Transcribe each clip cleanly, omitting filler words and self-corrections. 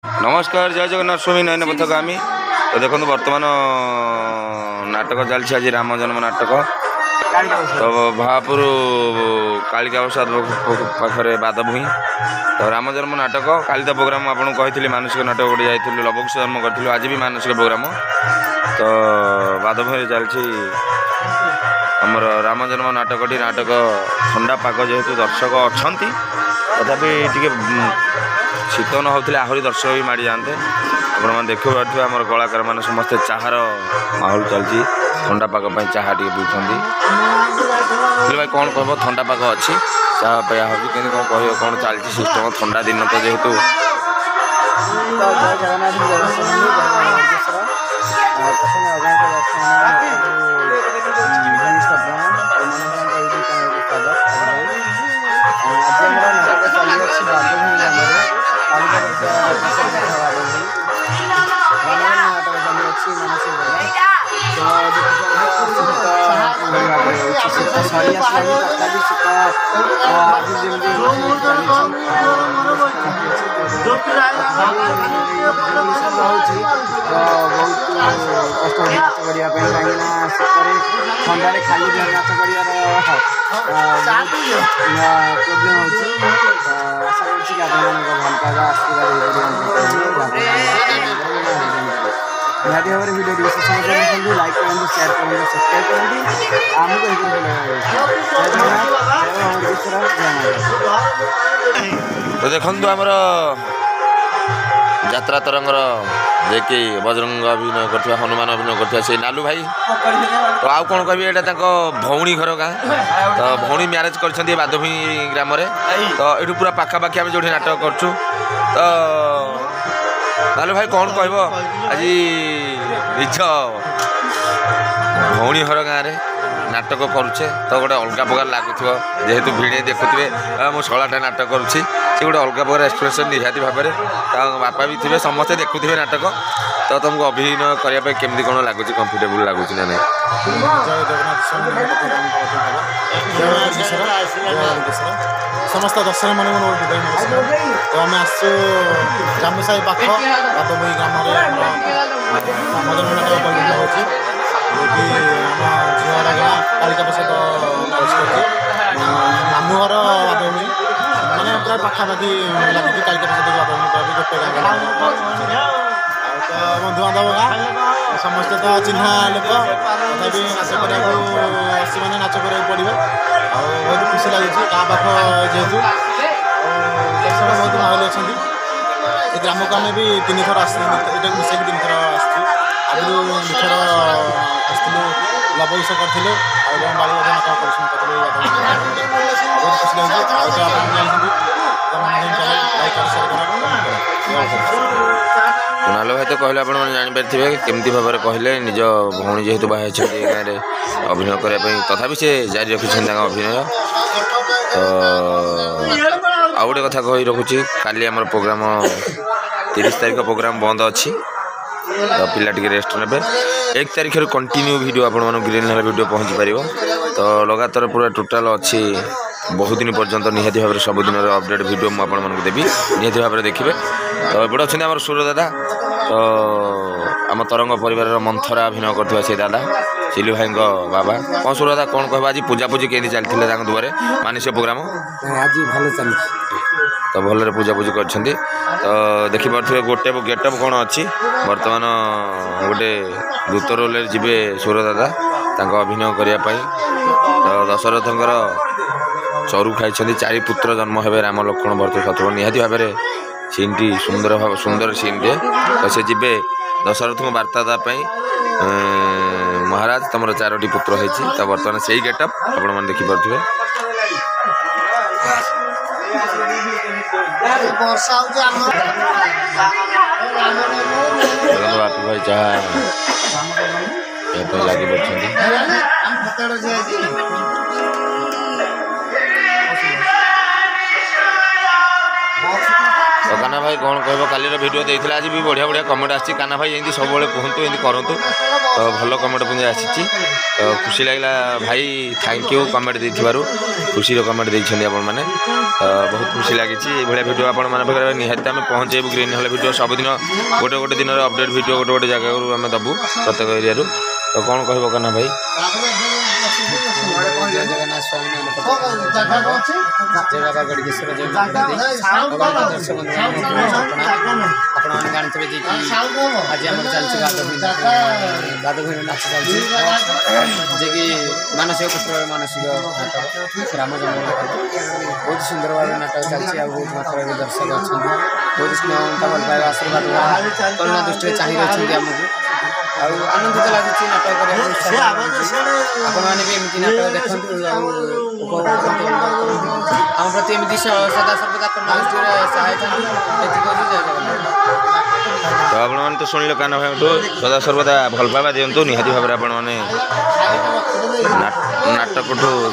नमस्कार जय जगन्नाथ स्वामी नयन पथगामी। तो देखो बर्तमान नाटक चलती आज राम जन्म नाटक। तो भापुर कालिका प्रसाद पाखे बाद भूई तो राम जन्म नाटक काली तो प्रोग्राम आपको कही मानसिक नाटक गोटे जाइए लवकुश जन्म करूँ आज भी मानसिक प्रोग्राम। तो बाद भूई चलती आमर राम जन्म नाटकटी नाटक ठंडा पाग जेहेतु दर्शक अच्छा तथापि टी शीतन होते आहरी दर्शक भी माड़ी जाते आपण मैंने देख पारे आम कलाकार मैंने समस्ते चाहार माहौल चलती ठंडा पाग चाह टे पीछे भाई कौन कह ठंडा पाग अच्छी चाह पे हूँ कि कौन कह कौन चलती सिस्टम ठंडा दिन तो जेहेतु ठंडे खाली नाच कर प्रोब्लेम हो आशा कर निहाती भाव भिडियो विशेष लाइक करूँ शेयर करूँ सब्सक्राइब करूँ आमको तो देखु आमर यात्रा तरंगर देखिए बजरंग अभिनय कर हनुमान अभिनय कर नालू भाई। तो आउ कौन कह भौणी घर गाँ तो भौणी म्यारेज कर बादभूई ग्राम तो ये पूरा पाखापाखि आम जो नाटक करूँ। तो नालू भाई कौन कह आज निज भौणी घर गाँव नाटक करुचे तो गोटे अलग प्रकार लगुव जेहेतु भिड़े देखुए मो शलाटा नाटक करुँची से गोटे अलग प्रकार एक्सप्रेसन निहाती भाव में बापा भी थे समस्ते देखुए नाटक तो तुमको अभिनय करने केमती कौन लगुच कंफर्टेबल लगुच ना नहीं? समस्त दर्शक मान तो आम आसु जामुसाई पाख बादभूई ग्राम झीवर गाँ कालिका प्रसाद मामू घर बादभूई मैंने पूरा पाखापाखि लगे कालिका प्रसाद बादभूई गोटे गाँव तो बंधुबांधव गाँ समस्ते तो चिन्हा लोक तथापि नाच करा मैंने नाच करा पड़े बहुत खुशी लगे गाँ पाख जेहेतु दर्शक बहुत माहौल अच्छा ग्राम को आम भी 3 थर आटा मिसेक 3 थर आगु 2 थर आसलु लवकुश करूँ बालीबद्ध नाटक परिश्रम करूँ बहुत खुशी लगे नालो भाई तो कहले आपने जापारे केमती भाव में कहले निज भौणी जेहेतु बाहर गाँव में अभिनय करने तथापि से जारी रखिंट अभिनय। तो आ गए कथा कही रखुची काली आम प्रोग्राम 30 तारीख प्रोग्राम बंद अच्छी तो पिला टी रेस्ट ने 1 तारीख कंटिन्यू वीडियो आपण ग्रीन वीडियो पहुँची पार तो लगातार पूरा टोटाल अच्छी बहुत दिन पर्यंत निहाती भाव में सबुदिन अपडेट वीडियो मुझे देवी निहाती भाव में देखिए। तो एपटे अच्छे आम सूर दादा तो आम तरंग परिवार मंथरा अभिनय करते से दादा सिलू भाई बाबा कौन सूर दादा कौन कह आज पूजापूजी केमी चलते दुआरे मानसिक प्रोग्राम आज भल चलती तो भलरे पूजापूजी कर तो देखिपे गोटे गेटअप कौन अच्छी बर्तमान गोटे दूत रोल जी सूर दादा अभिनय करने तो दशरथंकर चरु खाई 4 पुत्र जन्म हे राम लक्ष्मण भरत शत्रुघ्न निहाती भाव में सीन टी सुंदर सीन टे तो से जीवे दशरथ को वार्ता देवाई महाराज तुम 4टी पुत्र होती तो बर्तमान से ही गेटअप आपण मैंने देखिपे बापी भाई चाह लगे पड़े तो काना भाई कौन कह काली भिडियो देते आज भी बढ़िया बढ़िया कमेंट आसी काना भाई एमती सब कहतु एमती करूँ तो भल कमेंट पुंज आसी तो खुशी लगला भाई थैंक यू कमेंट दे खुशी कमेंट देते आपण मैंने बहुत खुशी लगी भाया भिडियो आपण मैंने निहाती आम पहुँचेबू ग्रीन हल भिडियो सबुदिन गोटे गोटे दिन अपडेट भिडियो गोटे गोटे जगह आम दबू प्रत्येक एरिया तो कौन कह काना भाई जगन्नाथ स्वामी जय बाबा गड़गेश्वर जय दर्शक आपने जानते जी कि आज आम चलती बाद भैर नाच चलती जे कि मानसिक पुत्र मानसिक नाटक राम जन्म बहुत सुंदर भाव नाटक चलती बहुत मात्रा दर्शक अच्छा बहुत स्नेहता भल पाइबा आशीर्वाद करुणा दृष्टि चाहिए रही आमको आनंदित लगुच नाटक आपने भी एमती नाटक देखु आम प्रति एमती सदा सर्वदा करुणा दृष्टि सहायता तो आपण मैंने तो शुणिल काना भाई सदा सर्वदा भल पाइबा दिंतु निहाती भाव में आपण मैंने नाटक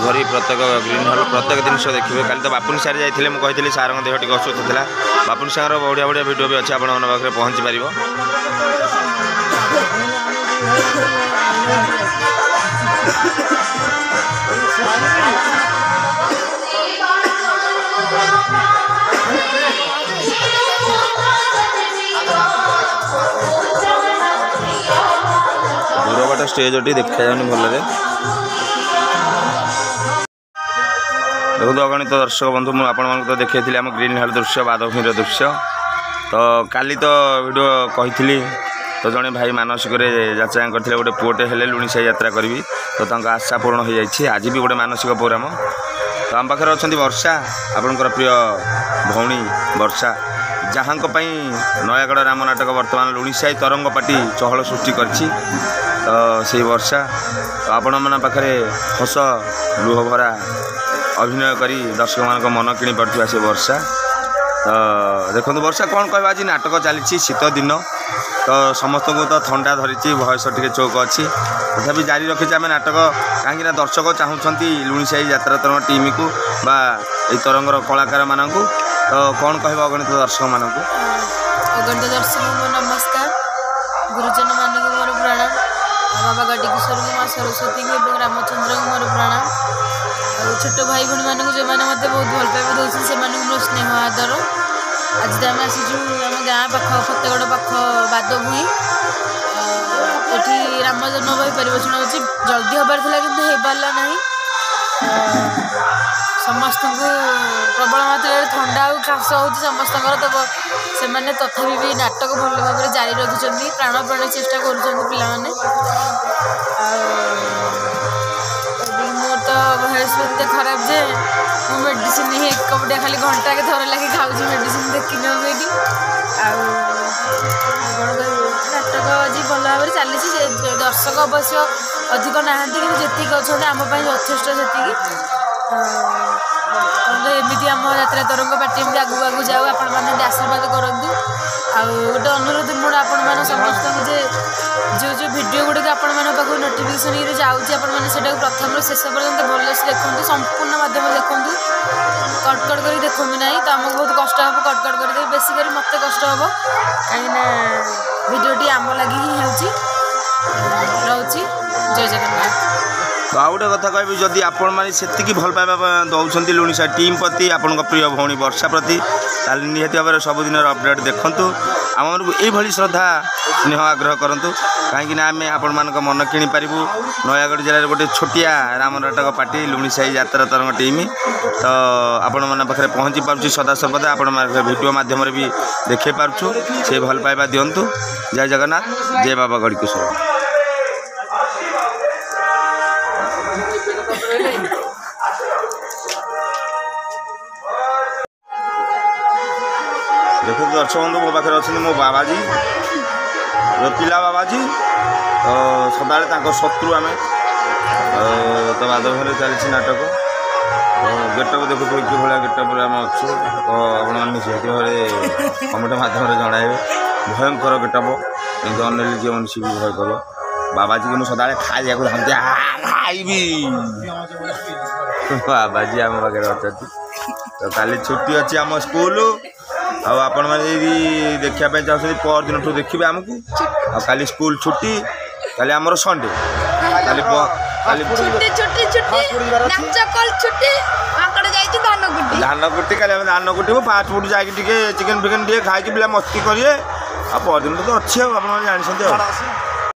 धरी प्रत्येक ग्रीन हल प्रत्येक जिन देखिए काली तो बापुनी सार जाइए मुझे सार देह टी असुस्थ था बापुनी सागर बढ़िया बढ़िया भिडियो भी अच्छे आपण पाखे पहुँची पार दूरबाट स्टेज टी देखा जानी भल देखो अगणित दर्शक बंधु मुझे आपण तो देखी आम ग्रीन हल दृश्य बादभूमि दृश्य तो काली तो वीडियो कही तो जड़े भाई मानसिक यात्रा करते गोटे पुओटे हेले लुणीसाई यात्रा करी तो आशा पूर्ण हो जाए आज भी गोटे मानसिक प्रोग्राम तो आम पाखे अच्छा वर्षा आपणकर प्रिय भौणी वर्षा जहाँ नयागढ़ राम नाटक बर्तमान लुणीसाई तरंग पार्टी चहल सृष्टि करछि तो से वर्षा तो आपण मन पाखे हस लुह भरा अभिनय करी दर्शक मान मन किणी पड़ुवा से वर्षा तो देखो वर्षा कौन कह आज नाटक चली शीत दिन तो समस्त को तो ठंडा धरी भयस टे चौक अच्छी तथापि जारी रखी आम नाटक कहीं दर्शक चाहूँगी लुणीसाई यात्रा तरंग टीम को बा तरंगर कलाकार मान तो कौन कह अगणित दर्शक मान अगणित दर्शक नमस्कार गुरुजन मान मोर प्रणाम बाबा गड्डीकिशोर को माँ सरस्वती को रामचंद्र को मोर प्रणाम छोट भाई भाई मानक जो मैंने मत बहुत भल पाइबा दौर से मोर स्नेह आदर आज तो आम आसीचु आम गाँ पाख फतेगढ़ पाख बादभूमि ये राम जन्म बही परिवेषण हो जल्दी हबार था कि हो पारा ना समस्त को प्रबल मात्रा ठंडा और काश हो समस्त तो से तथापि भी नाटक भल भाव में जारी रखुच्च प्राणपण चेष्टा कर मोर तो भयस एत खराब जे मेडिसिन ही एक कपड़े खाली घंटा के थर लगे खाऊँ मेडिसिन देखी नहीं नाटक आज भल भाव में चली दर्शक अवश्य अधिक नहांती कि जी अच्छा आमपाई यथेष्ट से एमती आम यात्रा तरंग पार्टी एमती आगू आगू जाऊ आपण मैंने आशीर्वाद करूँ गोटे अनुरोध मोर आपण समस्त जे जो जो भिडियो गुड़िक आपण पाक नोटिफिकेसन ये जाऊँगी आपटा प्रथम शेष पर्यंत भलसे देखूँ संपूर्ण माध्यम देखूँ कटकट कर देखूँ ना तो आमको बहुत कष्ट हे कटकट कर बेसिकली मत कष्ट हे कहीं भिडियोटी आम लगी ही रोची जय जगन्नाथ तो आउ गोटे कथा कहबी जदि आपण माने सेतिकी भल पाइबा दौरान लुणीसाई टीम प्रति आपण प्रिय भौणी वर्षा प्रति ताले निहाती भाव सबुदिन अपडेट देखु आम को श्रद्धा स्नेह आग्रह करूँ कहीं आम आपण मान मन किणी पारू नयागढ़ जिले गोटे छोटिया राम नाटक पार्टी लुणीसाई यात्रा तरंग टीम तो आपण मन पाखे पहुँची पार्टी सदा सर्वदा आपण भिडियो मध्यम भी देखे पार्छु से भल पाइबा दिंतु जय जगन्नाथ जय बाबा गड़किशोर देखो दर्शक बंधु मो पाखे अच्छे मो बाबाजी पिला बाबाजी तो सदा शत्रु आम तो बादभूमि चली नाटक तो गेटअप देखो कि भाया गेटअप आम अच्छु तो आपत भाव कमेंट मध्यम जनइबे भयंकर गेटअप एमती अनेली जी मनुष्य भी भय कर बाबाजी की मुझे सदा खाई खाइबी बाबाजी आम पाखे अच्छा तो काली छुट्टी अच्छी आम स्कूल ଆଉ ଆପଣମାନେ ଯଦି ଦେଖିବା ପାଇଁ ଚାହୁଁଛନ୍ତି ପରଦିନଠୁ ଦେଖିବେ ଆମକୁ। ଆଉ କାଲି ସ୍କୁଲ ଛୁଟି, କାଲି ଆମର ସଣ୍ଡେ, କାଲି କାଲି ଧାନ କୁଟି କାଲି ଆମେ ଧାନ କୁଟିବୁ। ଫାଷ୍ଟ ଫୁଡ୍ ଯାଇକି ଟିକେ ଚିକେନ୍ ଫିକେନ୍ ଟିକେ ଖାଇକି ପିଲା ମସ୍ତି କରିବେ। ଆଉ ପରଦିନ ତ ଅଛି ଆଉ ଆପଣମାନେ ଜାଣିଛନ୍ତି ଆଉ।